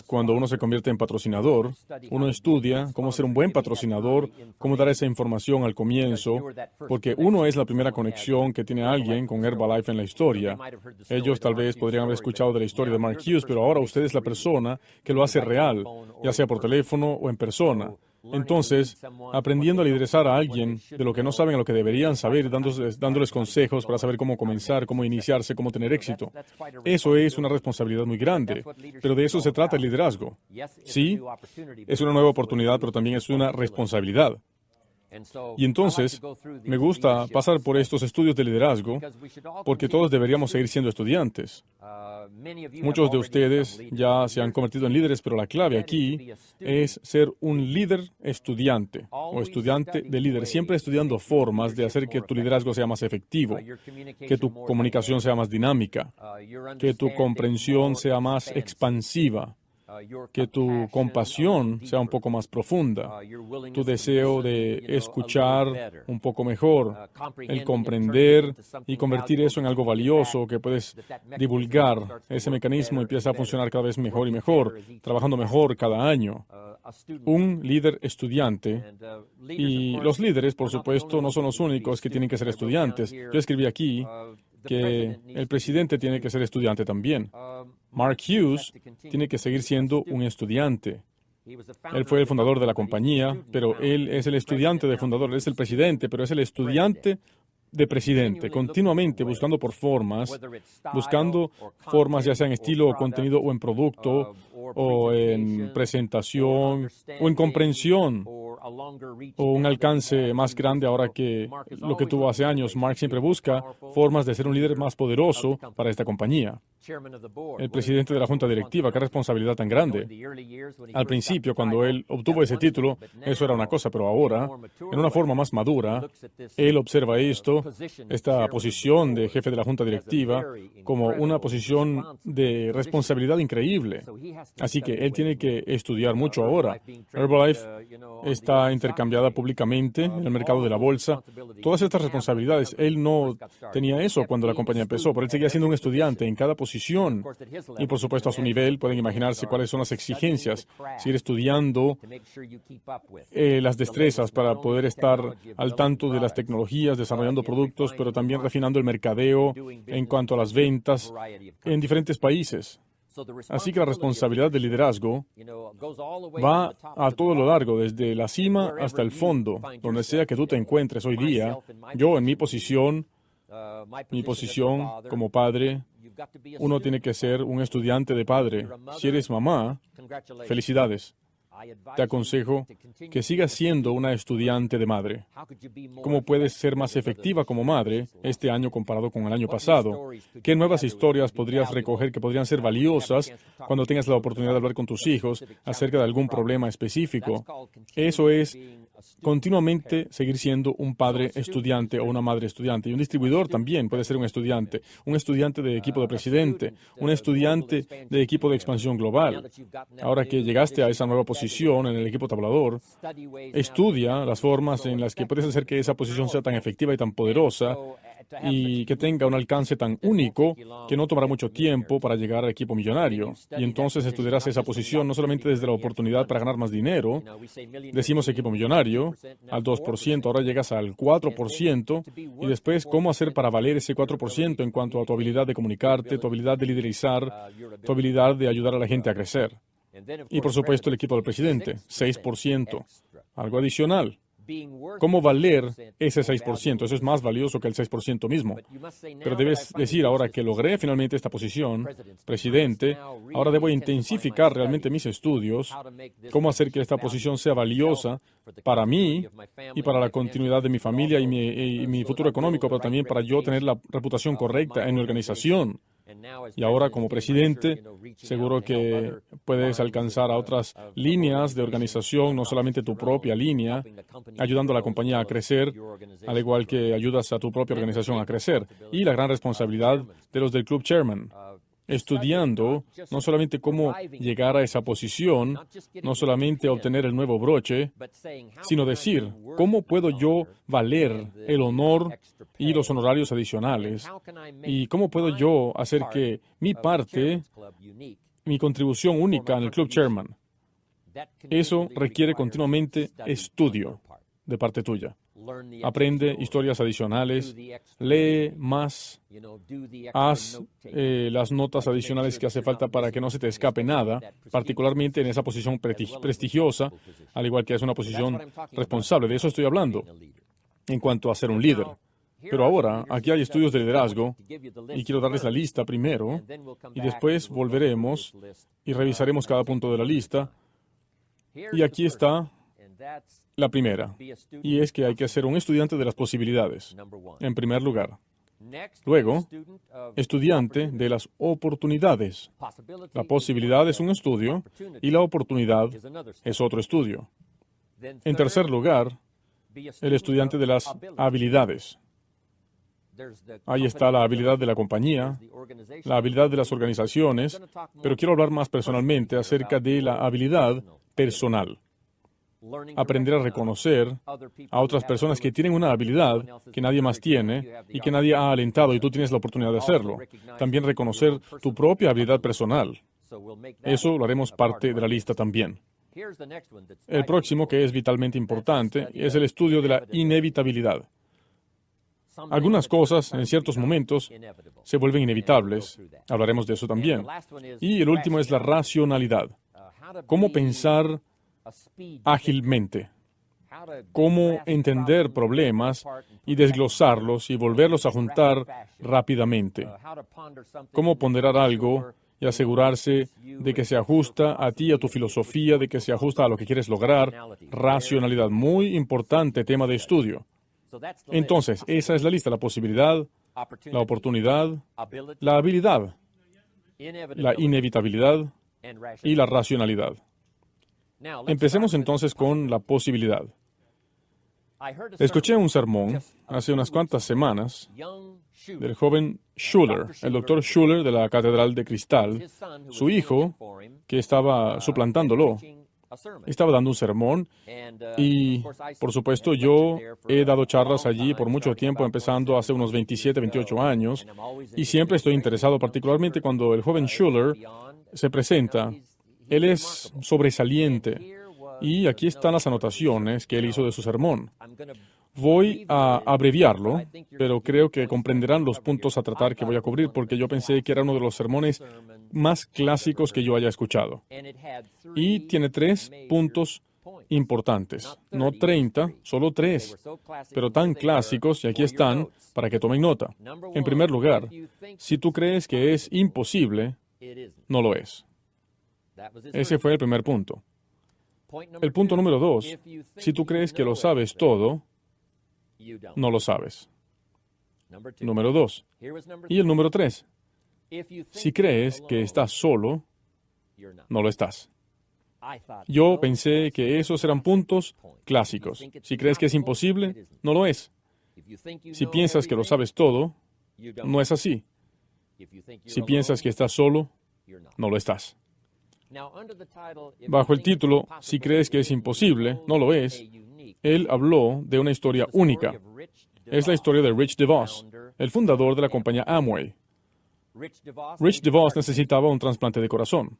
cuando uno se convierte en patrocinador, uno estudia cómo ser un buen patrocinador, cómo dar esa información al comienzo, porque uno es la primera conexión que tiene alguien con Herbalife en la historia. Ellos tal vez podrían haber escuchado de la historia de Mark Hughes, pero ahora usted es la persona que lo hace real, ya sea por teléfono o en persona. Entonces, aprendiendo a liderazar a alguien de lo que no saben a lo que deberían saber, dándoles consejos para saber cómo comenzar, cómo iniciarse, cómo tener éxito. Eso es una responsabilidad muy grande, pero de eso se trata el liderazgo. Sí, es una nueva oportunidad, pero también es una responsabilidad. Y entonces, me gusta pasar por estos estudios de liderazgo porque todos deberíamos seguir siendo estudiantes. Muchos de ustedes ya se han convertido en líderes, pero la clave aquí es ser un líder estudiante o estudiante de líder, siempre estudiando formas de hacer que tu liderazgo sea más efectivo, que tu comunicación sea más dinámica, que tu comprensión sea más expansiva, que tu compasión sea un poco más profunda, tu deseo de escuchar un poco mejor, el comprender y convertir eso en algo valioso que puedes divulgar. Ese mecanismo empieza a funcionar cada vez mejor y mejor, trabajando mejor cada año. Un líder estudiante, y los líderes, por supuesto, no son los únicos que tienen que ser estudiantes. Yo escribí aquí que el presidente tiene que ser estudiante también. Mark Hughes tiene que seguir siendo un estudiante. Él fue el fundador de la compañía, pero él es el estudiante del fundador. Él es el presidente, pero es el estudiante de presidente, continuamente buscando formas ya sea en estilo o contenido o en producto o en presentación o en comprensión o un alcance más grande ahora que lo que tuvo hace años. Mark siempre busca formas de ser un líder más poderoso para esta compañía. El presidente de la junta directiva, qué responsabilidad tan grande. Al principio, cuando él obtuvo ese título, eso era una cosa, pero ahora, en una forma más madura, él observa esta posición de jefe de la junta directiva, como una posición de responsabilidad increíble. Así que él tiene que estudiar mucho ahora. Herbalife está intercambiada públicamente en el mercado de la bolsa. Todas estas responsabilidades, él no tenía eso cuando la compañía empezó, pero él seguía siendo un estudiante en cada posición. Y por supuesto a su nivel pueden imaginarse cuáles son las exigencias, seguir estudiando las destrezas para poder estar al tanto de las tecnologías, desarrollando productos, pero también refinando el mercadeo en cuanto a las ventas en diferentes países. Así que la responsabilidad del liderazgo va a todo lo largo, desde la cima hasta el fondo, donde sea que tú te encuentres hoy día. Yo en mi posición como padre, uno tiene que ser un estudiante de padre. Si eres mamá, felicidades. Te aconsejo que sigas siendo una estudiante de madre. ¿Cómo puedes ser más efectiva como madre este año comparado con el año pasado? ¿Qué nuevas historias podrías recoger que podrían ser valiosas cuando tengas la oportunidad de hablar con tus hijos acerca de algún problema específico? Eso es continuamente seguir siendo un padre estudiante o una madre estudiante. Y un distribuidor también puede ser un estudiante de equipo de presidente, un estudiante de equipo de expansión global. Ahora que llegaste a esa nueva posición en el equipo tabulador, estudia las formas en las que puedes hacer que esa posición sea tan efectiva y tan poderosa y que tenga un alcance tan único que no tomará mucho tiempo para llegar al equipo millonario. Y entonces estudiarás esa posición no solamente desde la oportunidad para ganar más dinero, decimos equipo millonario, al 2%, ahora llegas al 4%, y después cómo hacer para valer ese 4% en cuanto a tu habilidad de comunicarte, tu habilidad de liderizar, tu habilidad de ayudar a la gente a crecer. Y por supuesto el equipo del presidente, 6%, algo adicional. ¿Cómo valer ese 6%? Eso es más valioso que el 6% mismo. Pero debes decir, ahora que logré finalmente esta posición, presidente, ahora debo intensificar realmente mis estudios, cómo hacer que esta posición sea valiosa para mí y para la continuidad de mi familia y mi futuro económico, pero también para yo tener la reputación correcta en mi organización. Y ahora, como presidente, seguro que puedes alcanzar a otras líneas de organización, no solamente tu propia línea, ayudando a la compañía a crecer, al igual que ayudas a tu propia organización a crecer. Y la gran responsabilidad de los del Club Chairman, estudiando no solamente cómo llegar a esa posición, no solamente obtener el nuevo broche, sino decir, ¿cómo puedo yo valer el honor y los honorarios adicionales? ¿Y cómo puedo yo hacer que mi parte mi contribución única en el Club Chairman. Eso requiere continuamente estudio de parte tuya. Aprende historias adicionales, lee más, haz las notas adicionales que hace falta para que no se te escape nada, particularmente en esa posición prestigiosa, al igual que es una posición responsable. De eso estoy hablando en cuanto a ser un líder. Pero ahora, aquí hay estudios de liderazgo, y quiero darles la lista primero, y después volveremos y revisaremos cada punto de la lista. Y aquí está la primera, y es que hay que ser un estudiante de las posibilidades, en primer lugar. Luego, estudiante de las oportunidades. La posibilidad es un estudio y la oportunidad es otro estudio. En tercer lugar, el estudiante de las habilidades. Ahí está la habilidad de la compañía, la habilidad de las organizaciones, pero quiero hablar más personalmente acerca de la habilidad personal. Aprender a reconocer a otras personas que tienen una habilidad que nadie más tiene y que nadie ha alentado y tú tienes la oportunidad de hacerlo. También reconocer tu propia habilidad personal. Eso lo haremos parte de la lista también. El próximo, que es vitalmente importante, es el estudio de la inevitabilidad. Algunas cosas, en ciertos momentos, se vuelven inevitables. Hablaremos de eso también. Y el último es la racionalidad. Cómo pensar ágilmente. Cómo entender problemas y desglosarlos y volverlos a juntar rápidamente. Cómo ponderar algo y asegurarse de que se ajusta a ti, a tu filosofía, de que se ajusta a lo que quieres lograr. Racionalidad, muy importante tema de estudio. Entonces, esa es la lista: la posibilidad, la oportunidad, la habilidad, la inevitabilidad y la racionalidad. Empecemos entonces con la posibilidad. Escuché un sermón hace unas cuantas semanas del joven Schuller, el doctor Schuller de la Catedral de Cristal. Su hijo, que estaba suplantándolo, estaba dando un sermón y, por supuesto, yo he dado charlas allí por mucho tiempo, empezando hace unos 27, 28 años, y siempre estoy interesado, particularmente cuando el joven Schuller se presenta. Él es sobresaliente, y aquí están las anotaciones que él hizo de su sermón. Voy a abreviarlo, pero creo que comprenderán los puntos a tratar que voy a cubrir, porque yo pensé que era uno de los sermones más clásicos que yo haya escuchado. Y tiene 3 puntos importantes. No 30, solo 3, pero tan clásicos, y aquí están, para que tomen nota. En primer lugar, si tú crees que es imposible, no lo es. Ese fue el primer punto. El punto número 2, si tú crees que lo sabes todo, no lo sabes. Número 2. Y el número 3, si crees que estás solo, no lo estás. Yo pensé que esos eran puntos clásicos. Si crees que es imposible, no lo es. Si piensas que lo sabes todo, no es así. Si piensas que estás solo, no lo estás. Bajo el título, si crees que es imposible, no lo es, él habló de una historia única. Es la historia de Rich DeVos, el fundador de la compañía Amway. Rich DeVos necesitaba un trasplante de corazón.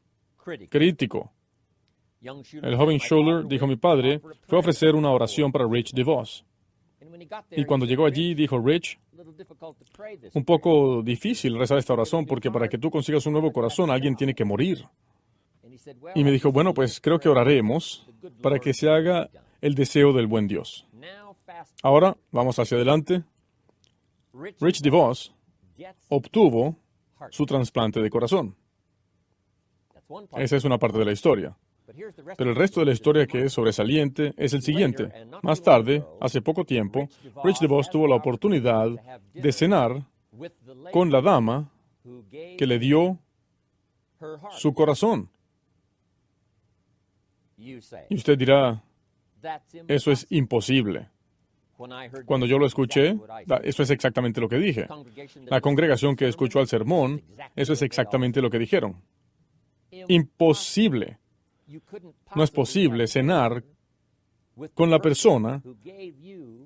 Crítico. El joven Schuller, dijo mi padre, fue a ofrecer una oración para Rich DeVos. Y cuando llegó allí, dijo Rich, un poco difícil rezar esta oración porque para que tú consigas un nuevo corazón, alguien tiene que morir. Y me dijo, bueno, pues creo que oraremos para que se haga el deseo del buen Dios. Ahora, vamos hacia adelante. Rich DeVos obtuvo su trasplante de corazón. Esa es una parte de la historia. Pero el resto de la historia que es sobresaliente es el siguiente. Más tarde, hace poco tiempo, Rich DeVos tuvo la oportunidad de cenar con la dama que le dio su corazón. Y usted dirá, eso es imposible. Cuando yo lo escuché, eso es exactamente lo que dije. La congregación que escuchó el sermón, eso es exactamente lo que dijeron. Imposible. No es posible cenar con la persona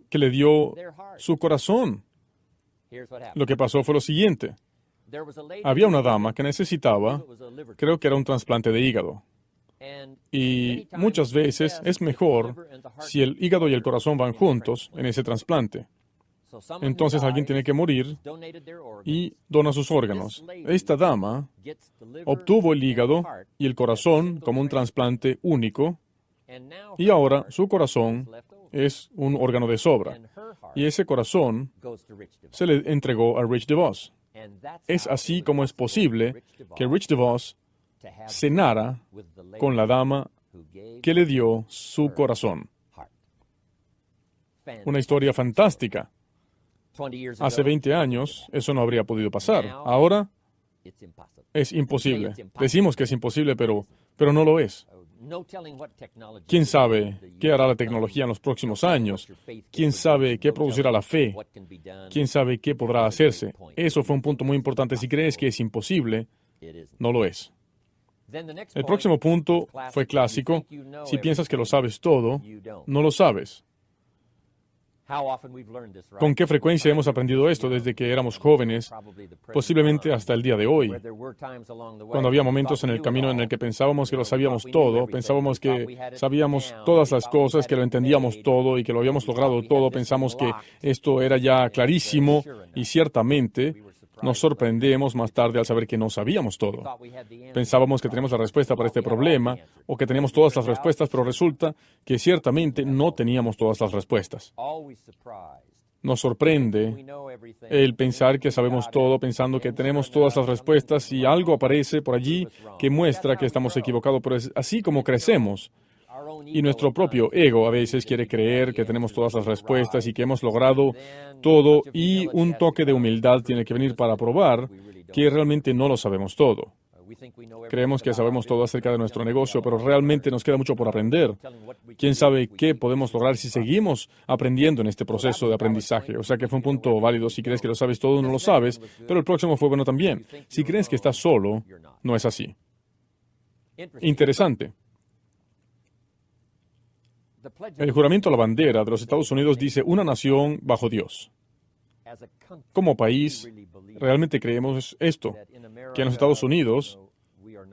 que le dio su corazón. Lo que pasó fue lo siguiente. Había una dama que necesitaba, creo que era un trasplante de hígado. Y muchas veces es mejor si el hígado y el corazón van juntos en ese trasplante. Entonces alguien tiene que morir y dona sus órganos. Esta dama obtuvo el hígado y el corazón como un trasplante único y ahora su corazón es un órgano de sobra. Y ese corazón se le entregó a Rich DeVos. Es así como es posible que Rich DeVos cenara con la dama que le dio su corazón. Una historia fantástica. Hace 20 años eso no habría podido pasar. Ahora es imposible. Decimos que es imposible, pero no lo es. ¿Quién sabe qué hará la tecnología en los próximos años? ¿Quién sabe qué producirá la fe? ¿Quién sabe qué podrá hacerse? Eso fue un punto muy importante. Si crees que es imposible, no lo es. El próximo punto fue clásico. Si piensas que lo sabes todo, no lo sabes. ¿Con qué frecuencia hemos aprendido esto desde que éramos jóvenes, posiblemente hasta el día de hoy? Cuando había momentos en el camino en el que pensábamos que lo sabíamos todo, pensábamos que sabíamos todas las cosas, que lo entendíamos todo y que lo habíamos logrado todo, pensamos que esto era ya clarísimo y ciertamente nos sorprendemos más tarde al saber que no sabíamos todo. Pensábamos que teníamos la respuesta para este problema o que teníamos todas las respuestas, pero resulta que ciertamente no teníamos todas las respuestas. Nos sorprende el pensar que sabemos todo, pensando que tenemos todas las respuestas y algo aparece por allí que muestra que estamos equivocados, pero es así como crecemos. Y nuestro propio ego a veces quiere creer que tenemos todas las respuestas y que hemos logrado todo, y un toque de humildad tiene que venir para probar que realmente no lo sabemos todo. Creemos que sabemos todo acerca de nuestro negocio, pero realmente nos queda mucho por aprender. ¿Quién sabe qué podemos lograr si seguimos aprendiendo en este proceso de aprendizaje? O sea que fue un punto válido. Si crees que lo sabes todo, no lo sabes, pero el próximo fue bueno también. Si crees que estás solo, no es así. Interesante. El juramento a la bandera de los Estados Unidos dice una nación bajo Dios. Como país, realmente creemos esto, que en los Estados Unidos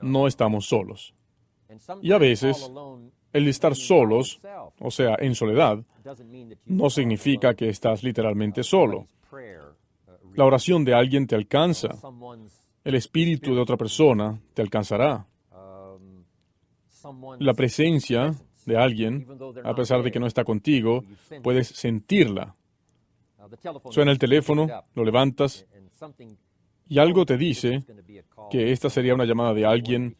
no estamos solos. Y a veces, el estar solos, o sea, en soledad, no significa que estás literalmente solo. La oración de alguien te alcanza. El espíritu de otra persona te alcanzará. La presencia de alguien, a pesar de que no está contigo, puedes sentirla. Suena el teléfono, lo levantas y algo te dice que esta sería una llamada de alguien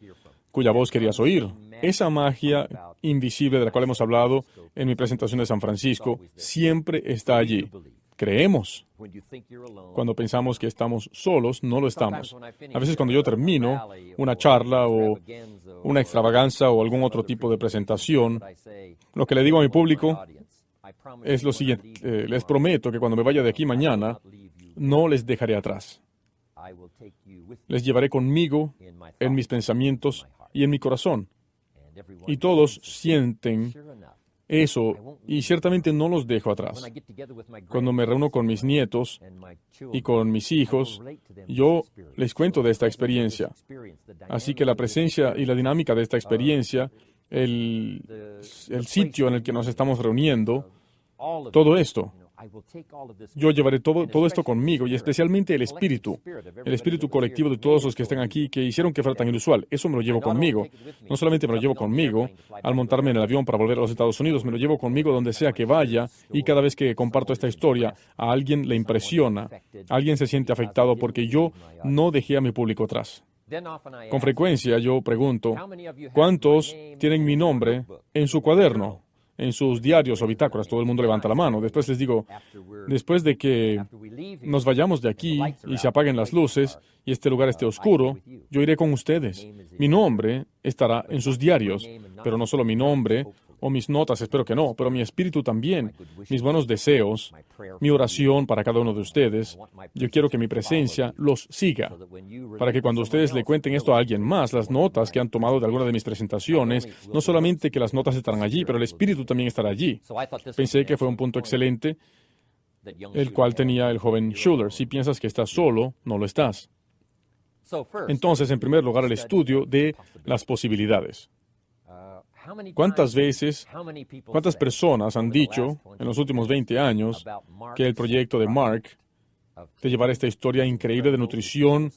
cuya voz querías oír. Esa magia invisible de la cual hemos hablado en mi presentación de San Francisco siempre está allí. Creemos. Cuando pensamos que estamos solos, no lo estamos. A veces cuando yo termino una charla o una extravaganza o algún otro tipo de presentación, lo que le digo a mi público es lo siguiente. Les prometo que cuando me vaya de aquí mañana, no les dejaré atrás. Les llevaré conmigo en mis pensamientos y en mi corazón. Y todos sienten eso, y ciertamente no los dejo atrás. Cuando me reúno con mis nietos y con mis hijos, yo les cuento de esta experiencia. Así que la presencia y la dinámica de esta experiencia, el sitio en el que nos estamos reuniendo, todo esto, yo llevaré todo esto conmigo, y especialmente el espíritu colectivo de todos los que están aquí, que hicieron que fuera tan inusual. Eso me lo llevo conmigo. No solamente me lo llevo conmigo al montarme en el avión para volver a los Estados Unidos, me lo llevo conmigo donde sea que vaya, y cada vez que comparto esta historia, a alguien le impresiona, alguien se siente afectado porque yo no dejé a mi público atrás. Con frecuencia yo pregunto, ¿cuántos tienen mi nombre en su cuaderno, en sus diarios o bitácoras? Todo el mundo levanta la mano. Después les digo, después de que nos vayamos de aquí y se apaguen las luces y este lugar esté oscuro, yo iré con ustedes. Mi nombre estará en sus diarios, pero no solo mi nombre o mis notas, espero que no, pero mi espíritu también, mis buenos deseos, mi oración para cada uno de ustedes. Yo quiero que mi presencia los siga, para que cuando ustedes le cuenten esto a alguien más, las notas que han tomado de alguna de mis presentaciones, no solamente que las notas estarán allí, pero el espíritu también estará allí. Pensé que fue un punto excelente, el cual tenía el joven Schuller. Si piensas que estás solo, no lo estás. Entonces, en primer lugar, el estudio de las posibilidades. ¿Cuántas personas han dicho en los últimos 20 años que el proyecto de Mark de llevar esta historia increíble de nutrición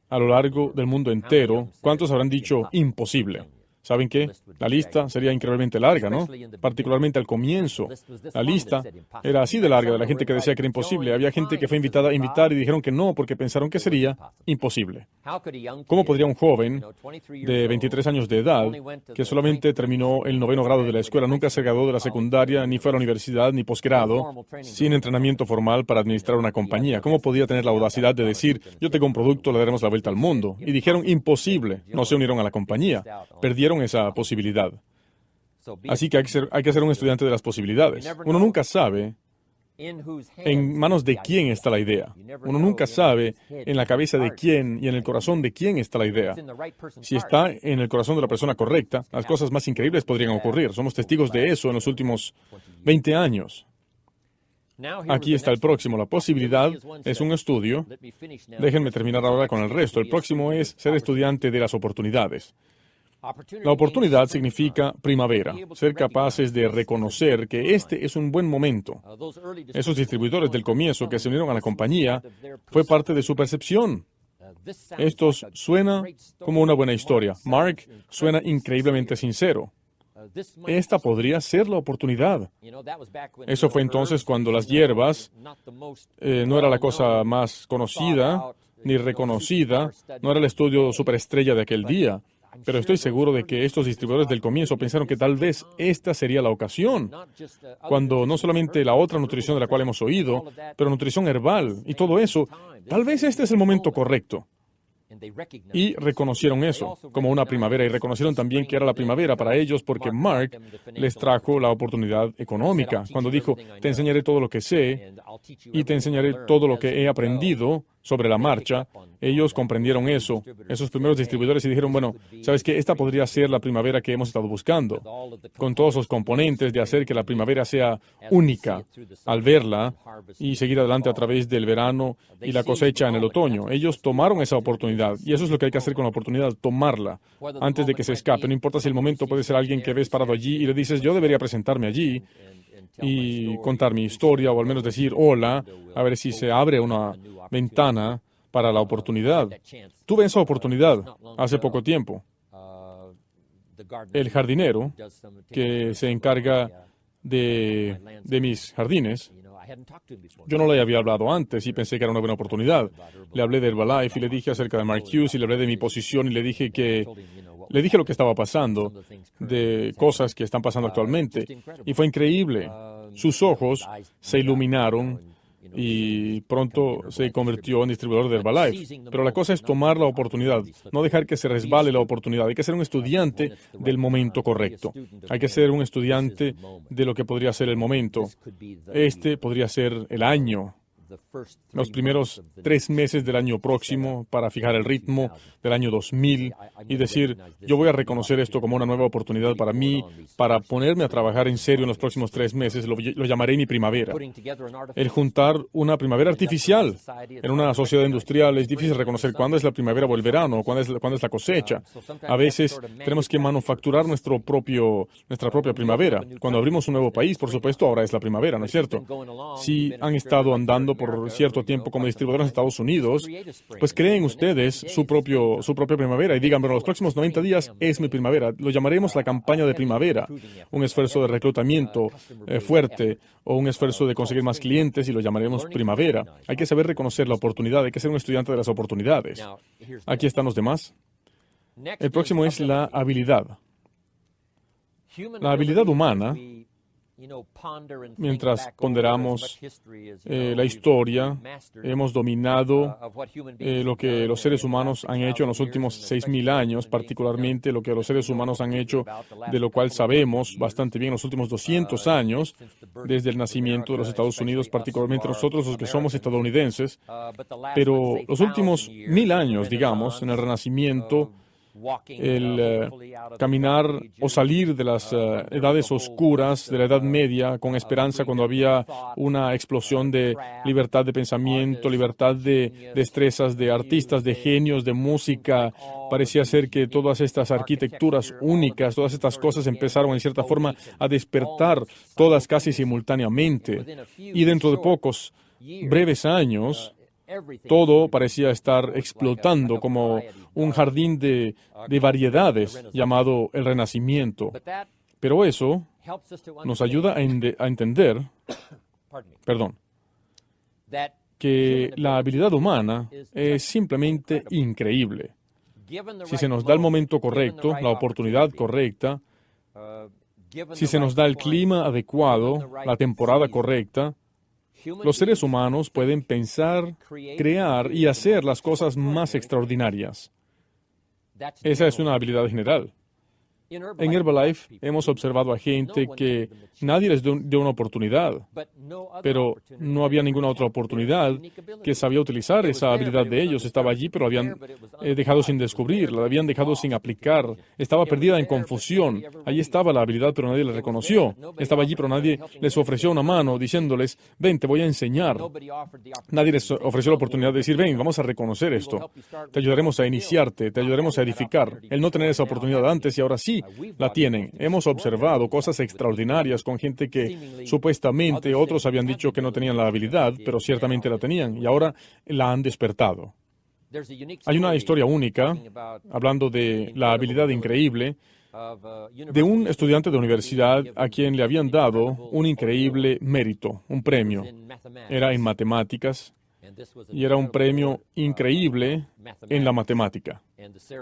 a lo largo del mundo entero, cuántos habrán dicho imposible? ¿Saben qué? La lista sería increíblemente larga, ¿no? Particularmente al comienzo. La lista era así de larga de la gente que decía que era imposible. Había gente que fue invitada a invitar y dijeron que no porque pensaron que sería imposible. ¿Cómo podría un joven de 23 años de edad, que solamente terminó el 9º grado de la escuela, nunca se graduó de la secundaria, ni fue a la universidad, ni posgrado, sin entrenamiento formal para administrar una compañía? ¿Cómo podía tener la audacidad de decir, yo tengo un producto, le daremos la vuelta al mundo? Y dijeron, imposible. No se unieron a la compañía. Perdieron esa posibilidad. Así que hay que ser un estudiante de las posibilidades. Uno nunca sabe en manos de quién está la idea. Uno nunca sabe en la cabeza de quién y en el corazón de quién está la idea. Si está en el corazón de la persona correcta, las cosas más increíbles podrían ocurrir. Somos testigos de eso en los últimos 20 años. Aquí está el próximo. La posibilidad es un estudio. Déjenme terminar ahora con el resto. El próximo es ser estudiante de las oportunidades. La oportunidad significa primavera, ser capaces de reconocer que este es un buen momento. Esos distribuidores del comienzo que se unieron a la compañía fue parte de su percepción. Esto suena como una buena historia. Mark suena increíblemente sincero. Esta podría ser la oportunidad. Eso fue entonces cuando las hierbas no era la cosa más conocida ni reconocida, no era el estudio superestrella de aquel día. Pero estoy seguro de que estos distribuidores del comienzo pensaron que tal vez esta sería la ocasión, cuando no solamente la otra nutrición de la cual hemos oído, pero nutrición herbal y todo eso, tal vez este es el momento correcto. Y reconocieron eso como una primavera, y reconocieron también que era la primavera para ellos porque Mark les trajo la oportunidad económica. Cuando dijo, te enseñaré todo lo que sé y te enseñaré todo lo que he aprendido sobre la marcha, ellos comprendieron eso, esos primeros distribuidores, y dijeron, bueno, ¿sabes qué? Esta podría ser la primavera que hemos estado buscando, con todos los componentes de hacer que la primavera sea única al verla y seguir adelante a través del verano y la cosecha en el otoño. Ellos tomaron esa oportunidad, y eso es lo que hay que hacer con la oportunidad, tomarla antes de que se escape. No importa si el momento puede ser alguien que ves parado allí y le dices, yo debería presentarme allí y contar mi historia, o al menos decir hola, a ver si se abre una ventana para la oportunidad. Tuve esa oportunidad hace poco tiempo. El jardinero que se encarga de mis jardines, yo no le había hablado antes y pensé que era una buena oportunidad. Le hablé de Herbalife y le dije acerca de Mark Hughes y le hablé de mi posición y le dije lo que estaba pasando, de cosas que están pasando actualmente. Y fue increíble. Sus ojos se iluminaron y pronto se convirtió en distribuidor de Herbalife. Pero la cosa es tomar la oportunidad, no dejar que se resbale la oportunidad. Hay que ser un estudiante del momento correcto. Hay que ser un estudiante de lo que podría ser el momento. Este podría ser el año, los primeros 3 meses del año próximo para fijar el ritmo del año 2000 y decir, yo voy a reconocer esto como una nueva oportunidad para mí, para ponerme a trabajar en serio en los próximos 3 meses, lo llamaré mi primavera. El juntar una primavera artificial en una sociedad industrial es difícil reconocer cuándo es la primavera o el verano, cuándo es la cosecha. A veces tenemos que manufacturar nuestra propia primavera. Cuando abrimos un nuevo país, por supuesto, ahora es la primavera, ¿no es cierto? Si han estado andando por cierto tiempo como distribuidores en Estados Unidos, pues creen ustedes su propia primavera y digan, bueno, los próximos 90 días es mi primavera. Lo llamaremos la campaña de primavera, un esfuerzo de reclutamiento fuerte o un esfuerzo de conseguir más clientes y lo llamaremos primavera. Hay que saber reconocer la oportunidad, hay que ser un estudiante de las oportunidades. Aquí están los demás. El próximo es la habilidad. La habilidad humana, mientras ponderamos la historia, hemos dominado lo que los seres humanos han hecho en los últimos 6,000 años, particularmente lo que los seres humanos han hecho, de lo cual sabemos bastante bien en los últimos 200 años, desde el nacimiento de los Estados Unidos, particularmente nosotros los que somos estadounidenses. Pero los últimos 1,000 años, digamos, en el Renacimiento, el caminar o salir de las edades oscuras de la Edad Media con esperanza cuando había una explosión de libertad de pensamiento, libertad de destrezas de artistas, de genios, de música. Parecía ser que todas estas arquitecturas únicas, todas estas cosas empezaron en cierta forma a despertar todas casi simultáneamente. Y dentro de pocos breves años, todo parecía estar explotando como un jardín de variedades llamado el Renacimiento. Pero eso nos ayuda a entender, que la habilidad humana es simplemente increíble. Si se nos da el momento correcto, la oportunidad correcta, si se nos da el clima adecuado, la temporada correcta, los seres humanos pueden pensar, crear y hacer las cosas más extraordinarias. Esa es una habilidad general. En Herbalife hemos observado a gente que nadie les dio una oportunidad, pero no había ninguna otra oportunidad que sabía utilizar esa habilidad de ellos. Estaba allí, pero la habían dejado sin descubrir, la habían dejado sin aplicar. Estaba perdida en confusión. Allí estaba la habilidad, pero nadie la reconoció. Estaba allí, pero nadie les ofreció una mano diciéndoles, ven, te voy a enseñar. Nadie les ofreció la oportunidad de decir, ven, vamos a reconocer esto. Te ayudaremos a iniciarte, te ayudaremos a edificar. El no tener esa oportunidad antes y ahora sí la tienen. Hemos observado cosas extraordinarias con gente que supuestamente otros habían dicho que no tenían la habilidad, pero ciertamente la tenían y ahora la han despertado. Hay una historia única, hablando de la habilidad increíble, de un estudiante de universidad a quien le habían dado un increíble mérito, un premio. Era en matemáticas y era un premio increíble en la matemática.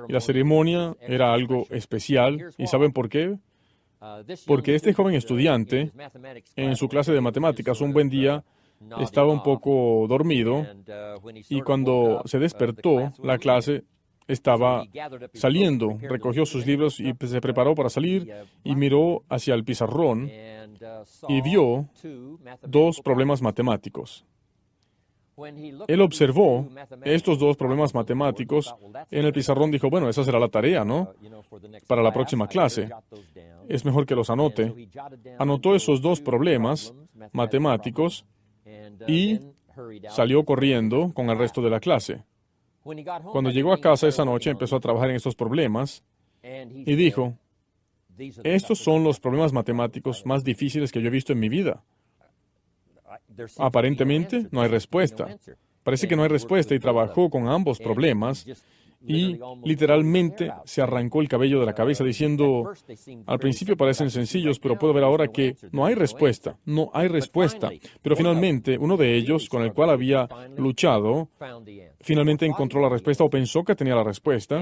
Y la ceremonia era algo especial. ¿Y saben por qué? Porque este joven estudiante, en su clase de matemáticas, un buen día estaba un poco dormido y cuando se despertó, la clase estaba saliendo. Recogió sus libros y se preparó para salir y miró hacia el pizarrón y vio dos problemas matemáticos. Él observó estos dos problemas matemáticos en el pizarrón. Dijo, bueno, esa será la tarea, ¿no? Para la próxima clase. Es mejor que los anote. Anotó esos dos problemas matemáticos y salió corriendo con el resto de la clase. Cuando llegó a casa esa noche, empezó a trabajar en estos problemas y dijo, estos son los problemas matemáticos más difíciles que yo he visto en mi vida. Aparentemente no hay respuesta. Parece que no hay respuesta y trabajó con ambos problemas y literalmente se arrancó el cabello de la cabeza diciendo, al principio parecen sencillos, pero puedo ver ahora que no hay respuesta, no hay respuesta. Pero finalmente uno de ellos, con el cual había luchado, finalmente encontró la respuesta o pensó que tenía la respuesta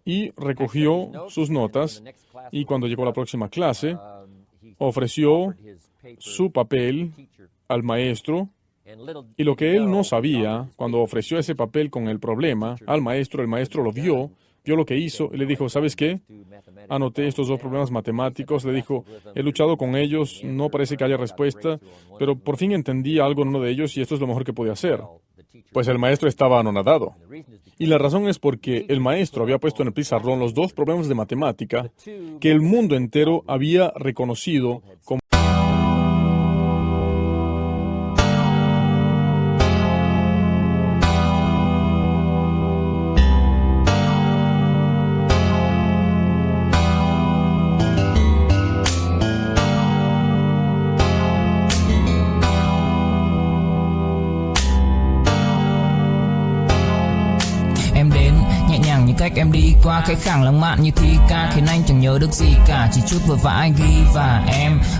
y recogió sus notas y cuando llegó a la próxima clase, ofreció su papel al maestro, y lo que él no sabía, cuando ofreció ese papel con el problema al maestro, el maestro lo vio lo que hizo y le dijo, ¿sabes qué? Anoté estos dos problemas matemáticos, le dijo, he luchado con ellos, no parece que haya respuesta, pero por fin entendí algo en uno de ellos y esto es lo mejor que pude hacer. Pues el maestro estaba anonadado. Y la razón es porque el maestro había puesto en el pizarrón los dos problemas de matemática que el mundo entero había reconocido como cách em đi qua cái khẳng lãng mạn như thi ca khiến anh chẳng nhớ được gì cả, chỉ chút vội vã anh ghi và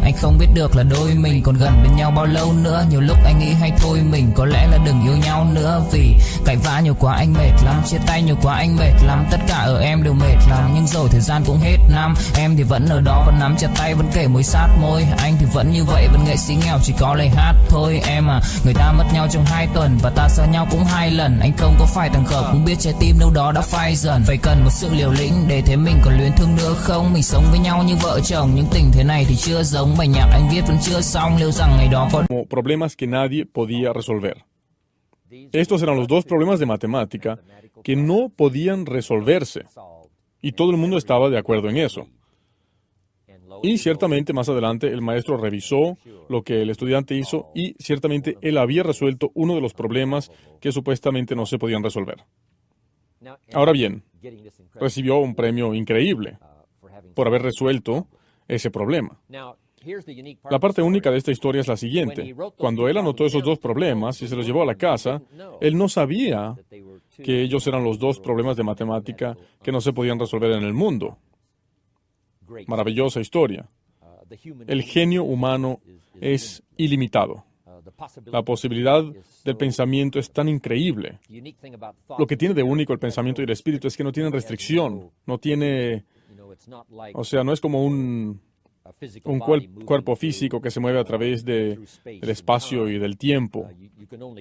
anh không biết được là đôi mình còn gần bên nhau bao lâu nữa. Nhiều lúc anh nghĩ hay thôi mình có lẽ là đừng yêu nhau nữa, vì cãi vã nhiều quá anh mệt lắm, chia tay nhiều quá anh mệt lắm, tất cả ở em đều mệt lắm. Nhưng rồi thời gian cũng hết năm, em thì vẫn ở đó, vẫn nắm chặt tay, vẫn kể môi sát môi. Anh thì vẫn như vậy, vẫn nghệ sĩ nghèo chỉ có lời hát thôi. Em à, người ta mất nhau trong 2 tuần và ta xa nhau cũng 2 lần. Anh không có phải thằng khờ, cũng biết trái tim đâu đó đã phai dần. Phải cần một sự liều lĩnh để thấy mình còn luyến thương nữa không. Mình sống với nhau như vợ chồng, nhưng tình thế này thì chưa giống. Bài nhạc anh viết vẫn chưa xong, liệu rằng ngày đó có problemas que nadie podía resolver. Estos eran los dos problemas de matemática que no podían resolverse. Y todo el mundo estaba de acuerdo en eso. Y ciertamente más adelante el maestro revisó lo que el estudiante hizo y ciertamente él había resuelto uno de los problemas que supuestamente no se podían resolver. Ahora bien, recibió un premio increíble por haber resuelto ese problema. La parte única de esta historia es la siguiente. Cuando él anotó esos dos problemas y se los llevó a la casa, él no sabía que ellos eran los dos problemas de matemática que no se podían resolver en el mundo. Maravillosa historia. El genio humano es ilimitado. La posibilidad del pensamiento es tan increíble. Lo que tiene de único el pensamiento y el espíritu es que no tienen restricción. No tiene... O sea, no es como un cuerpo físico que se mueve a través del espacio y del tiempo.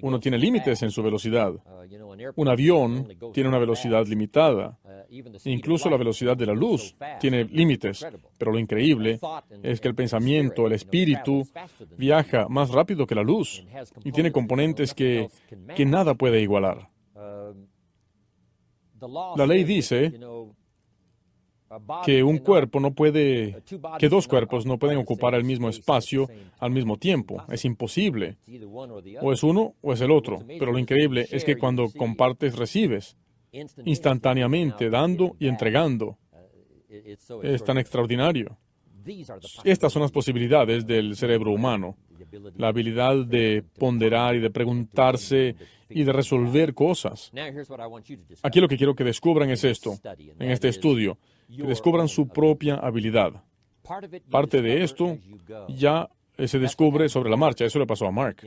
Uno tiene límites en su velocidad. Un avión tiene una velocidad limitada. Incluso la velocidad de la luz tiene límites. Pero lo increíble es que el pensamiento, el espíritu, viaja más rápido que la luz y tiene componentes que nada puede igualar. La ley dice que que dos cuerpos no pueden ocupar el mismo espacio al mismo tiempo. Es imposible. O es uno o es el otro. Pero lo increíble es que cuando compartes, recibes instantáneamente, dando y entregando. Es tan extraordinario. Estas son las posibilidades del cerebro humano. La habilidad de ponderar y de preguntarse y de resolver cosas. Aquí lo que quiero que descubran es esto, en este estudio, que descubran su propia habilidad. Parte de esto ya se descubre sobre la marcha. Eso le pasó a Mark.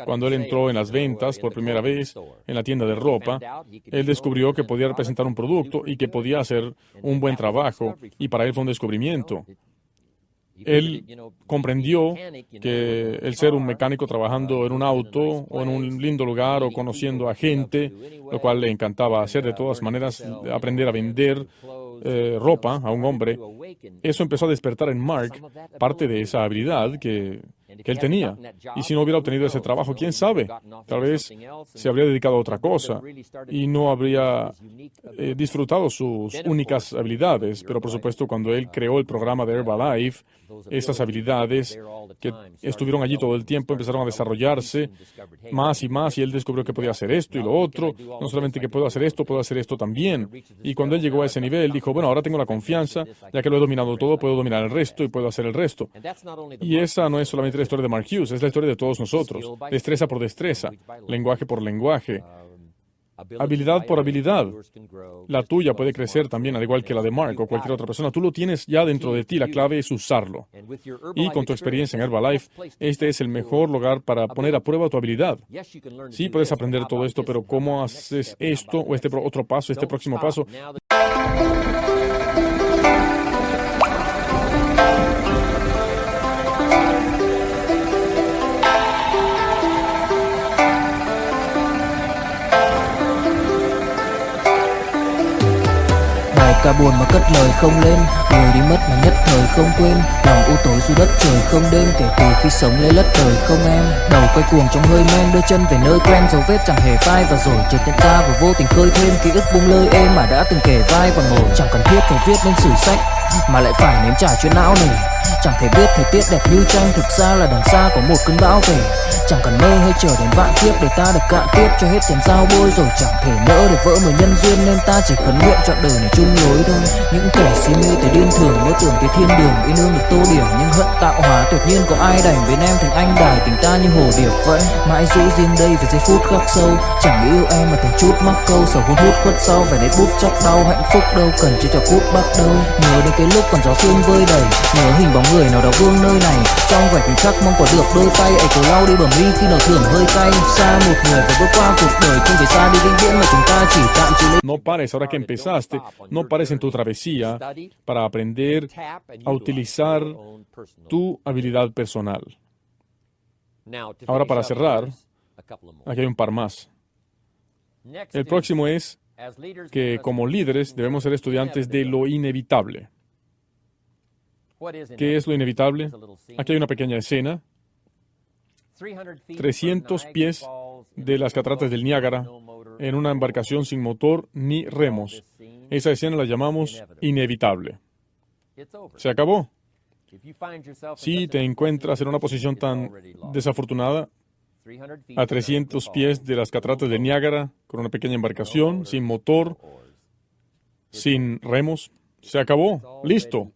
Cuando él entró en las ventas por primera vez en la tienda de ropa, él descubrió que podía representar un producto y que podía hacer un buen trabajo, y para él fue un descubrimiento. Él comprendió que el ser un mecánico trabajando en un auto o en un lindo lugar o conociendo a gente, lo cual le encantaba hacer de todas maneras, aprender a vender ropa a un hombre, eso empezó a despertar en Mark parte de esa habilidad que él tenía. Y si no hubiera obtenido ese trabajo, quién sabe, tal vez se habría dedicado a otra cosa y no habría disfrutado sus únicas habilidades. Pero por supuesto, cuando él creó el programa de Herbalife, esas habilidades que estuvieron allí todo el tiempo empezaron a desarrollarse más y él descubrió que podía hacer esto y lo otro. No solamente que puedo hacer esto también. Y cuando él llegó a ese nivel, dijo, bueno, ahora tengo la confianza, ya que lo he dominado todo, puedo dominar el resto y puedo hacer el resto. Y esa no es solamente la historia de Mark Hughes, es la historia de todos nosotros. Destreza por destreza, lenguaje por lenguaje, habilidad por habilidad. La tuya puede crecer también, al igual que la de Mark o cualquier otra persona. Tú lo tienes ya dentro de ti, la clave es usarlo. Y con tu experiencia en Herbalife, este es el mejor lugar para poner a prueba tu habilidad. Sí, puedes aprender todo esto, pero ¿cómo haces esto o este otro paso, este próximo paso? Cả buồn mà cất lời không lên, người đi mất mà nhất thời không quên, lòng u tối dù đất trời không đêm, kể từ khi sống lấy lất đời không em. Đầu quay cuồng trong hơi men, đưa chân về nơi quen, dấu vết chẳng hề phai, và rồi chợt nhận ra và vô tình khơi thêm ký ức bung lơi êm mà đã từng kể vai và ngồi. Chẳng cần thiết phải viết nên sử sách mà lại phải nếm trải chuyện não nề. Chẳng thể biết thời tiết đẹp như tranh, thực ra là đằng xa có một cơn bão về. Chẳng cần mơ hay chờ đến vạn kiếp để ta được cạn tiếp cho hết tiền dao bôi, rồi chẳng thể nỡ để vỡ mười nhân duyên, nên ta chỉ khấn nguyện chọn đời này chung lối thôi. Những kẻ si mê tới điên thường mơ tưởng tới thiên đường, yêu nương được tô điểm nhưng hận tạo hóa, tuyệt nhiên có ai đành bên em thành anh đài, tình ta như hồ điệp vẫn mãi giữ riêng đây về giây phút khắc sâu. Chẳng yêu em mà từng chút mắc câu, sầu hun hút khuất sau vẻ nét bút chắc đau, hạnh phúc đâu cần chỉ cho cút bắt đầu. Nhớ đến cái lúc còn gió sương vơi đầy, nhớ hình bóng người nào đó vương nơi này, trong vẻ khoảnh khắc mong có được đôi tay ấy cố lau đi bầm ri khi nào thưởng hơi cay. Xa một người và bước qua cuộc đời không phải xa đi vĩnh viễn mà chúng ta chỉ tạm chịu. No pares, ahora que empezaste, no pares en tu travesía para aprender a utilizar tu habilidad personal. Ahora para cerrar, aquí hay un par más. El próximo es que como líderes debemos ser estudiantes de lo inevitable. ¿Qué es lo inevitable? Aquí hay una pequeña escena. 300 pies de las cataratas del Niágara, en una embarcación sin motor ni remos. Esa escena la llamamos inevitable. Se acabó. Si te encuentras en una posición tan desafortunada, a 300 pies de las cataratas de Niágara, con una pequeña embarcación, sin motor, sin remos, se acabó. Listo.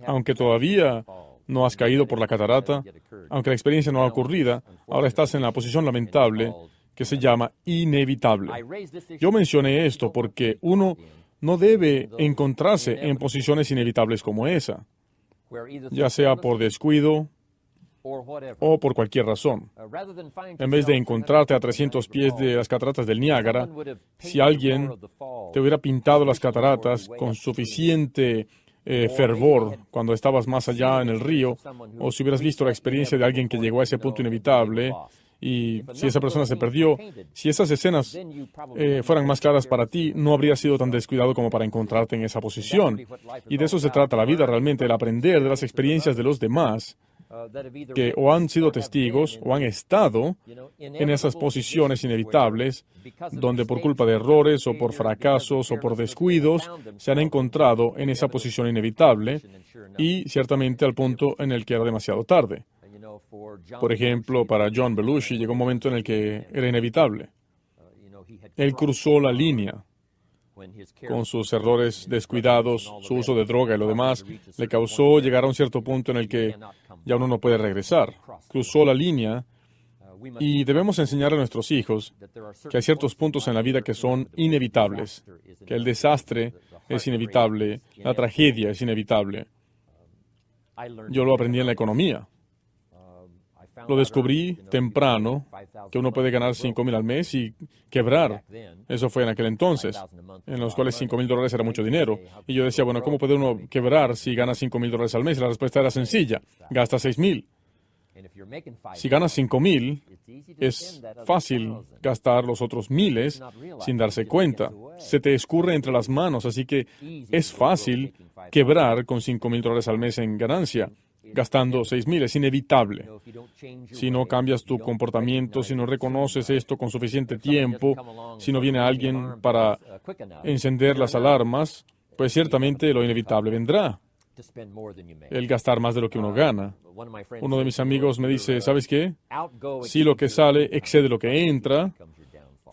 Aunque todavía no has caído por la catarata, aunque la experiencia no ha ocurrido, ahora estás en la posición lamentable que se llama inevitable. Yo mencioné esto porque uno no debe encontrarse en posiciones inevitables como esa, ya sea por descuido o por cualquier razón. En vez de encontrarte a 300 pies de las cataratas del Niágara, si alguien te hubiera pintado las cataratas con suficiente fervor cuando estabas más allá en el río, o si hubieras visto la experiencia de alguien que llegó a ese punto inevitable, y si esa persona se perdió, si esas escenas fueran más claras para ti, no habrías sido tan descuidado como para encontrarte en esa posición. Y de eso se trata la vida realmente, el aprender de las experiencias de los demás, que o han sido testigos o han estado en esas posiciones inevitables, donde por culpa de errores o por fracasos o por descuidos se han encontrado en esa posición inevitable y ciertamente al punto en el que era demasiado tarde. Por ejemplo, para John Belushi llegó un momento en el que era inevitable. Él cruzó la línea. Con sus errores descuidados, su uso de droga y lo demás, le causó llegar a un cierto punto en el que ya uno no puede regresar. Cruzó la línea y debemos enseñar a nuestros hijos que hay ciertos puntos en la vida que son inevitables, que el desastre es inevitable, la tragedia es inevitable. Yo lo aprendí en la economía. Lo descubrí temprano, que uno puede ganar $5,000 al mes y quebrar. Eso fue en aquel entonces, en los cuales $5,000 era mucho dinero. Y yo decía, bueno, ¿cómo puede uno quebrar si gana $5,000 al mes? Y la respuesta era sencilla, gasta $6,000. Si ganas $5,000, es fácil gastar los otros miles sin darse cuenta. Se te escurre entre las manos, así que es fácil quebrar con $5,000 al mes en ganancia. Gastando $6,000, es inevitable. Si no cambias tu comportamiento, si no reconoces esto con suficiente tiempo, si no viene alguien para encender las alarmas, pues ciertamente lo inevitable vendrá. El gastar más de lo que uno gana. Uno de mis amigos me dice, ¿sabes qué? Si lo que sale excede lo que entra,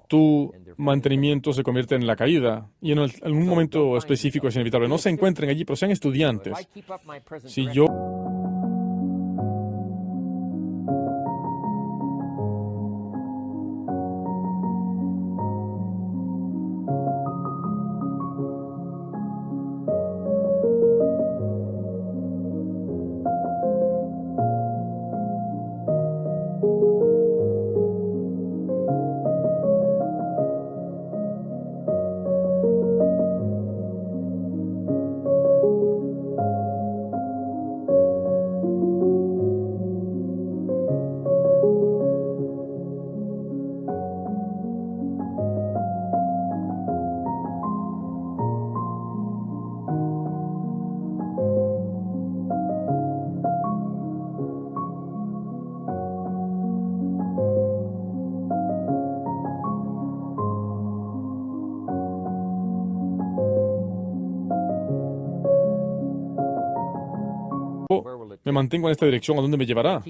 tu mantenimiento se convierte en la caída. Y en un momento específico es inevitable. No se encuentren allí, pero sean estudiantes. Si yo... me mantengo en esta dirección, ¿a dónde me llevará?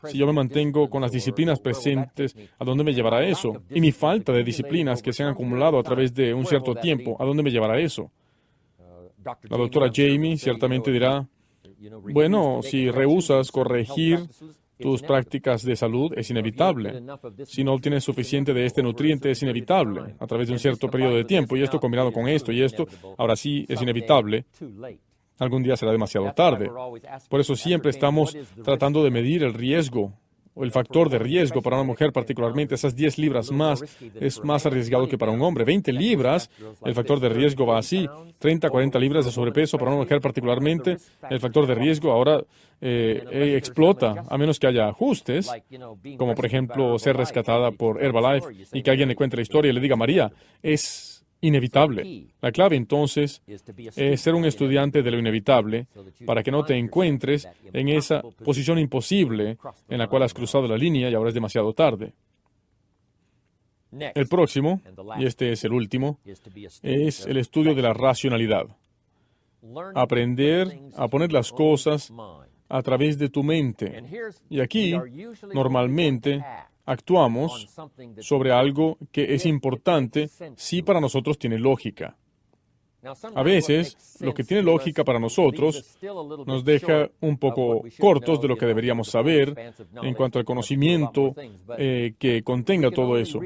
Si yo me mantengo con las disciplinas presentes, ¿a dónde me llevará eso? Y mi falta de disciplinas que se han acumulado a través de un cierto tiempo, ¿a dónde me llevará eso? La doctora Jamie ciertamente dirá, bueno, si rehusas corregir tus prácticas de salud, es inevitable. Si no obtienes suficiente de este nutriente, es inevitable, a través de un cierto periodo de tiempo, y esto combinado con esto y esto, ahora sí es inevitable. Algún día será demasiado tarde. Por eso siempre estamos tratando de medir el riesgo, o el factor de riesgo para una mujer particularmente. Esas 10 libras más es más arriesgado que para un hombre. 20 libras, el factor de riesgo va así. 30, 40 libras de sobrepeso para una mujer particularmente, el factor de riesgo ahora explota, a menos que haya ajustes, como por ejemplo ser rescatada por Herbalife y que alguien le cuente la historia y le diga, María, es inevitable. La clave entonces es ser un estudiante de lo inevitable para que no te encuentres en esa posición imposible en la cual has cruzado la línea y ahora es demasiado tarde. El próximo, y este es el último, es el estudio de la racionalidad. Aprender a poner las cosas a través de tu mente. Y aquí, normalmente, actuamos sobre algo que es importante si para nosotros tiene lógica. A veces, lo que tiene lógica para nosotros nos deja un poco cortos de lo que deberíamos saber en cuanto al conocimiento que contenga todo eso.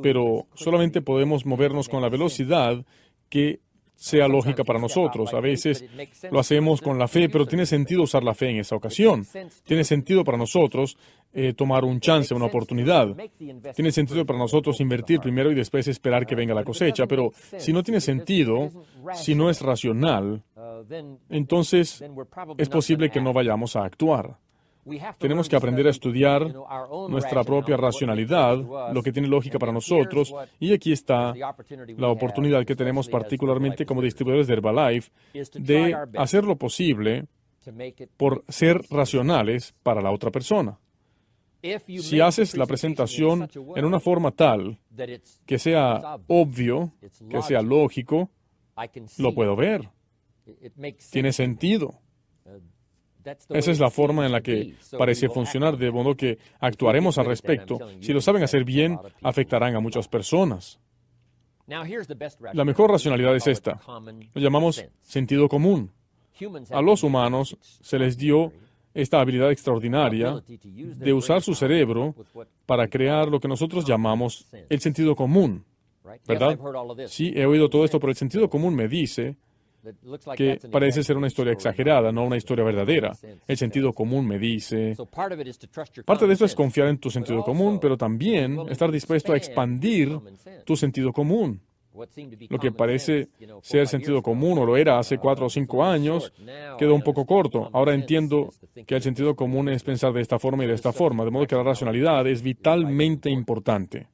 Pero solamente podemos movernos con la velocidad que sea lógica para nosotros. A veces lo hacemos con la fe, pero tiene sentido usar la fe en esa ocasión. Tiene sentido para nosotros tomar un chance, una oportunidad. Tiene sentido para nosotros invertir primero y después esperar que venga la cosecha, pero si no tiene sentido, si no es racional, entonces es posible que no vayamos a actuar. Tenemos que aprender a estudiar nuestra propia racionalidad, lo que tiene lógica para nosotros, y aquí está la oportunidad que tenemos particularmente como distribuidores de Herbalife de hacer lo posible por ser racionales para la otra persona. Si haces la presentación en una forma tal que sea obvio, que sea lógico, lo puedo ver. Tiene sentido. Esa es la forma en la que parece funcionar, de modo que actuaremos al respecto. Si lo saben hacer bien, afectarán a muchas personas. La mejor racionalidad es esta. Lo llamamos sentido común. A los humanos se les dio esta habilidad extraordinaria de usar su cerebro para crear lo que nosotros llamamos el sentido común, ¿verdad? Sí, he oído todo esto, pero el sentido común me dice que parece ser una historia exagerada, no una historia verdadera. El sentido común me dice... Parte de esto es confiar en tu sentido común, pero también estar dispuesto a expandir tu sentido común. Lo que parece ser sentido común, o lo era hace 4 o 5 años, quedó un poco corto. Ahora entiendo que el sentido común es pensar de esta forma y de esta forma, de modo que la racionalidad es vitalmente importante.